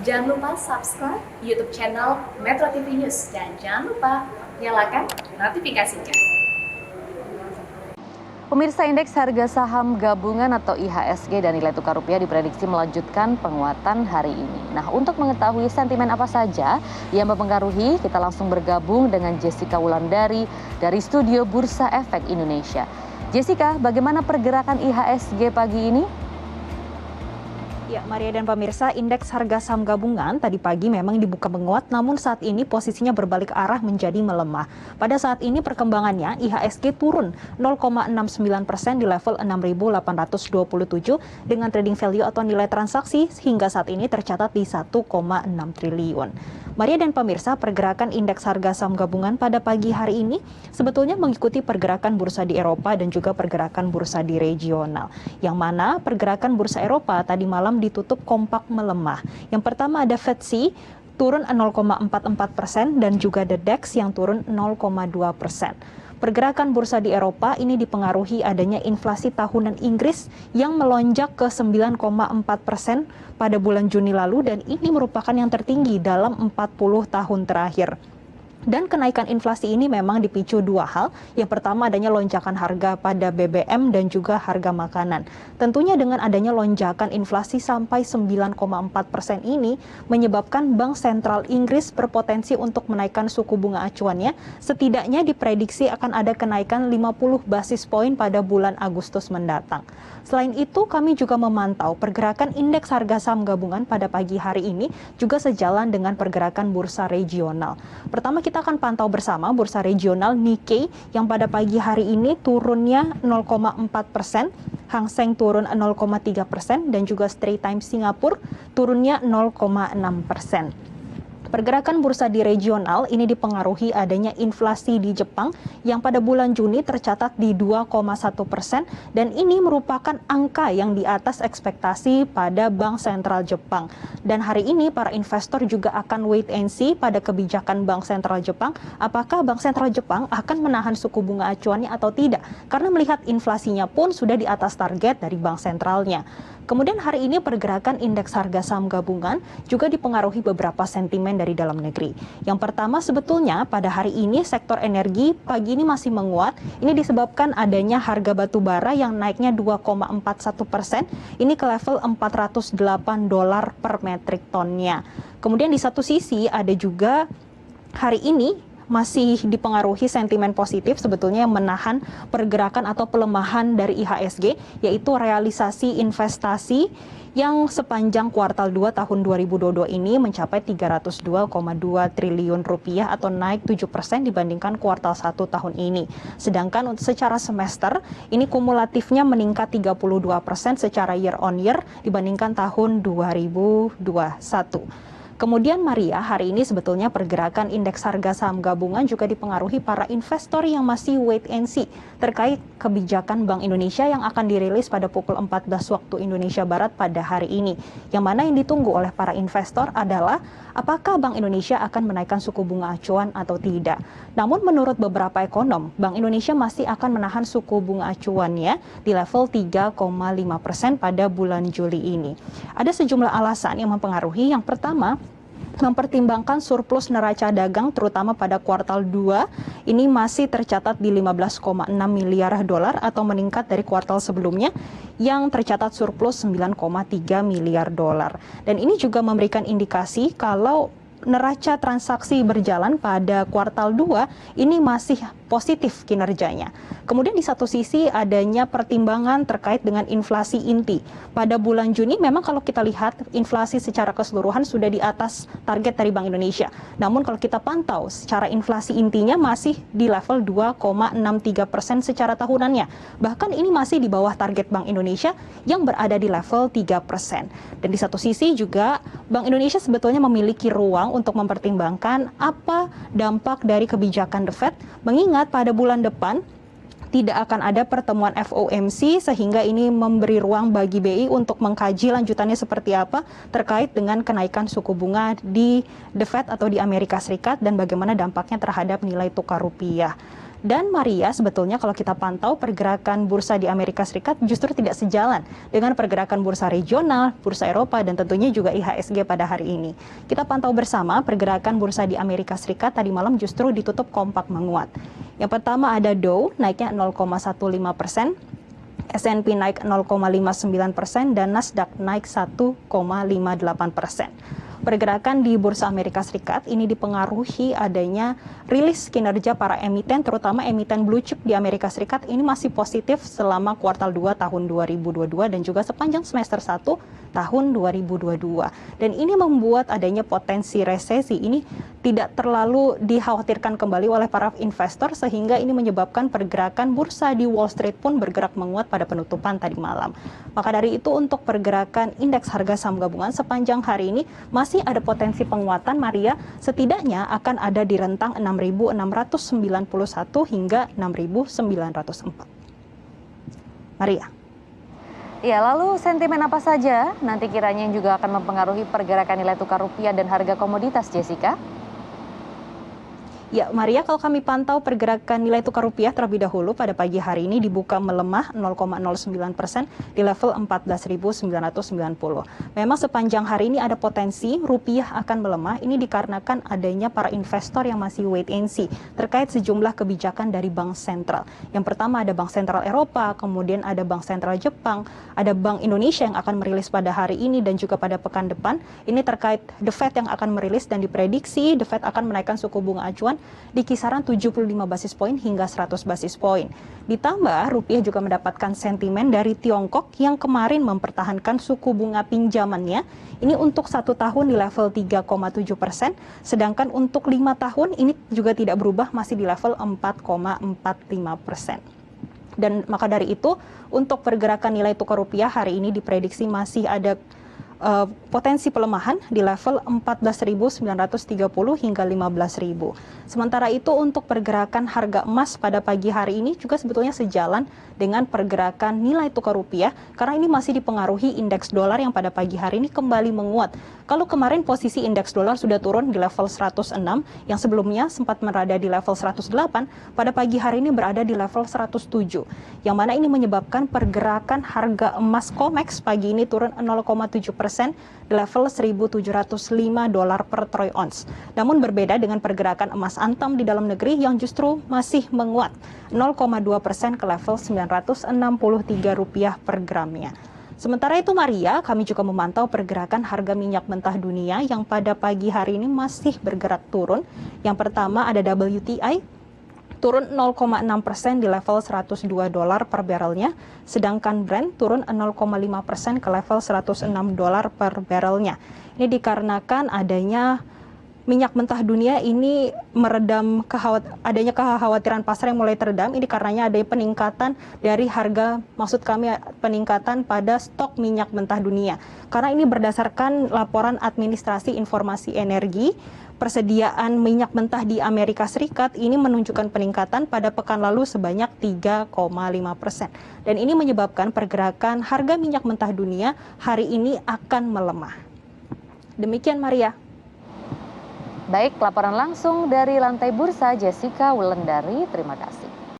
Jangan lupa subscribe YouTube channel Metro TV News dan jangan lupa nyalakan notifikasinya. Pemirsa, indeks harga saham gabungan atau IHSG dan nilai tukar rupiah diprediksi melanjutkan penguatan hari ini. Nah, untuk mengetahui sentimen apa saja yang mempengaruhi, kita langsung bergabung dengan Jessica Wulandari dari Studio Bursa Efek Indonesia. Jessica, bagaimana pergerakan IHSG pagi ini? Ya, Maria dan pemirsa, indeks harga saham gabungan tadi pagi memang dibuka menguat, namun saat ini posisinya berbalik arah menjadi melemah. Pada saat ini perkembangannya, IHSG turun 0,69% di level 6.827 dengan trading value atau nilai transaksi hingga saat ini tercatat di 1,6 triliun. Maria dan pemirsa, pergerakan indeks harga saham gabungan pada pagi hari ini sebetulnya mengikuti pergerakan bursa di Eropa dan juga pergerakan bursa di regional. Yang mana pergerakan bursa Eropa tadi malam ditutup kompak melemah. Yang pertama ada FTSE turun 0,44% dan juga The DAX yang turun 0,2%. Pergerakan bursa di Eropa ini dipengaruhi adanya inflasi tahunan Inggris yang melonjak ke 9,4% pada bulan Juni lalu dan ini merupakan yang tertinggi dalam 40 tahun terakhir. Dan kenaikan inflasi ini memang dipicu dua hal. Yang pertama adanya lonjakan harga pada BBM dan juga harga makanan. Tentunya dengan adanya lonjakan inflasi sampai 9,4% ini menyebabkan Bank Sentral Inggris berpotensi untuk menaikkan suku bunga acuannya. Setidaknya diprediksi akan ada kenaikan 50 basis poin pada bulan Agustus mendatang. Selain itu, kami juga memantau pergerakan indeks harga saham gabungan pada pagi hari ini juga sejalan dengan pergerakan bursa regional. Pertama kita akan pantau bersama bursa regional Nikkei yang pada pagi hari ini turunnya 0,4%, Hang Seng turun 0,3% dan juga Straits Times Singapura turunnya 0,6%. Pergerakan bursa di regional ini dipengaruhi adanya inflasi di Jepang yang pada bulan Juni tercatat di 2,1% dan ini merupakan angka yang di atas ekspektasi pada Bank Sentral Jepang. Dan hari ini para investor juga akan wait and see pada kebijakan Bank Sentral Jepang, apakah Bank Sentral Jepang akan menahan suku bunga acuannya atau tidak, karena melihat inflasinya pun sudah di atas target dari Bank Sentralnya. Kemudian hari ini pergerakan indeks harga saham gabungan juga dipengaruhi beberapa sentimen dari dalam negeri. Yang pertama sebetulnya pada hari ini sektor energi pagi ini masih menguat. Ini disebabkan adanya harga batu bara yang naiknya 2,41%. Ini ke level $408 per metrik tonnya. Kemudian di satu sisi ada juga hari ini masih dipengaruhi sentimen positif sebetulnya yang menahan pergerakan atau pelemahan dari IHSG, yaitu realisasi investasi yang sepanjang kuartal 2 tahun 2022 ini mencapai 302,2 triliun rupiah atau naik 7% dibandingkan kuartal 1 tahun ini. Sedangkan untuk secara semester ini kumulatifnya meningkat 32% secara year on year dibandingkan tahun 2021. Kemudian Maria, hari ini sebetulnya pergerakan indeks harga saham gabungan juga dipengaruhi para investor yang masih wait and see terkait kebijakan Bank Indonesia yang akan dirilis pada pukul 14 waktu Indonesia Barat pada hari ini. Yang mana yang ditunggu oleh para investor adalah apakah Bank Indonesia akan menaikkan suku bunga acuan atau tidak. Namun menurut beberapa ekonom, Bank Indonesia masih akan menahan suku bunga acuannya di level 3,5% pada bulan Juli ini. Ada sejumlah alasan yang mempengaruhi. Yang pertama, mempertimbangkan surplus neraca dagang terutama pada kuartal 2 ini masih tercatat di 15,6 miliar dolar atau meningkat dari kuartal sebelumnya yang tercatat surplus 9,3 miliar dolar. Dan ini juga memberikan indikasi kalau neraca transaksi berjalan pada kuartal 2 ini masih positif kinerjanya. Kemudian di satu sisi adanya pertimbangan terkait dengan inflasi inti. Pada bulan Juni memang kalau kita lihat inflasi secara keseluruhan sudah di atas target dari Bank Indonesia. Namun kalau kita pantau secara inflasi intinya masih di level 2,63% secara tahunannya. Bahkan ini masih di bawah target Bank Indonesia yang berada di level 3%. Dan di satu sisi juga Bank Indonesia sebetulnya memiliki ruang untuk mempertimbangkan apa dampak dari kebijakan The Fed, mengingat pada bulan depan tidak akan ada pertemuan FOMC sehingga ini memberi ruang bagi BI untuk mengkaji lanjutannya seperti apa terkait dengan kenaikan suku bunga di The Fed atau di Amerika Serikat dan bagaimana dampaknya terhadap nilai tukar rupiah. Dan Maria, sebetulnya kalau kita pantau pergerakan bursa di Amerika Serikat justru tidak sejalan dengan pergerakan bursa regional, bursa Eropa, dan tentunya juga IHSG pada hari ini. Kita pantau bersama pergerakan bursa di Amerika Serikat tadi malam justru ditutup kompak menguat. Yang pertama ada Dow naiknya 0,15%, S&P naik 0,59%, dan Nasdaq naik 1,58%. Pergerakan di Bursa Amerika Serikat ini dipengaruhi adanya rilis kinerja para emiten, terutama emiten blue chip di Amerika Serikat ini masih positif selama kuartal 2 tahun 2022 dan juga sepanjang semester 1 tahun 2022. Dan ini membuat adanya potensi resesi ini tidak terlalu dikhawatirkan kembali oleh para investor, sehingga ini menyebabkan pergerakan bursa di Wall Street pun bergerak menguat pada penutupan tadi malam. Maka dari itu untuk pergerakan indeks harga saham gabungan sepanjang hari ini masih ada potensi penguatan, Maria, setidaknya akan ada di rentang 6.691 hingga 6.904. Maria. Ya, lalu sentimen apa saja nanti kiranya yang juga akan mempengaruhi pergerakan nilai tukar rupiah dan harga komoditas, Jessica? Ya, Maria, kalau kami pantau pergerakan nilai tukar rupiah terlebih dahulu pada pagi hari ini dibuka melemah 0,09% di level 14.990. Memang sepanjang hari ini ada potensi rupiah akan melemah, ini dikarenakan adanya para investor yang masih wait and see terkait sejumlah kebijakan dari bank sentral. Yang pertama ada Bank Sentral Eropa, kemudian ada Bank Sentral Jepang, ada Bank Indonesia yang akan merilis pada hari ini dan juga pada pekan depan. Ini terkait The Fed yang akan merilis, dan diprediksi The Fed akan menaikkan suku bunga acuan di kisaran 75 basis poin hingga 100 basis poin. Ditambah rupiah juga mendapatkan sentimen dari Tiongkok yang kemarin mempertahankan suku bunga pinjamannya ini untuk 1 tahun di level 3,7%, sedangkan untuk 5 tahun ini juga tidak berubah, masih di level 4,45%. Dan maka dari itu untuk pergerakan nilai tukar rupiah hari ini diprediksi masih ada potensi pelemahan di level 14.930 hingga 15.000. Sementara itu untuk pergerakan harga emas pada pagi hari ini juga sebetulnya sejalan dengan pergerakan nilai tukar rupiah, karena ini masih dipengaruhi indeks dolar yang pada pagi hari ini kembali menguat. Kalau kemarin posisi indeks dolar sudah turun di level 106, yang sebelumnya sempat berada di level 108, pada pagi hari ini berada di level 107, yang mana ini menyebabkan pergerakan harga emas COMEX pagi ini turun 0,7% di level $1.705 per troy ounce. Namun berbeda dengan pergerakan emas antam di dalam negeri yang justru masih menguat 0,2% ke level Rp963 per gramnya. Sementara itu Maria, kami juga memantau pergerakan harga minyak mentah dunia yang pada pagi hari ini masih bergerak turun. Yang pertama ada WTI turun 0,6% di level $102 per barrelnya, sedangkan Brent turun 0,5% ke level $106 per barrelnya. Ini dikarenakan adanya minyak mentah dunia ini meredam adanya kekhawatiran pasar yang mulai teredam. Ini karenanya ada peningkatan dari harga, maksud kami peningkatan pada stok minyak mentah dunia. Karena ini berdasarkan laporan Administrasi Informasi Energi, persediaan minyak mentah di Amerika Serikat ini menunjukkan peningkatan pada pekan lalu sebanyak 3,5%. Dan ini menyebabkan pergerakan harga minyak mentah dunia hari ini akan melemah. Demikian Maria. Baik, laporan langsung dari lantai bursa Jessica Wulandari, terima kasih.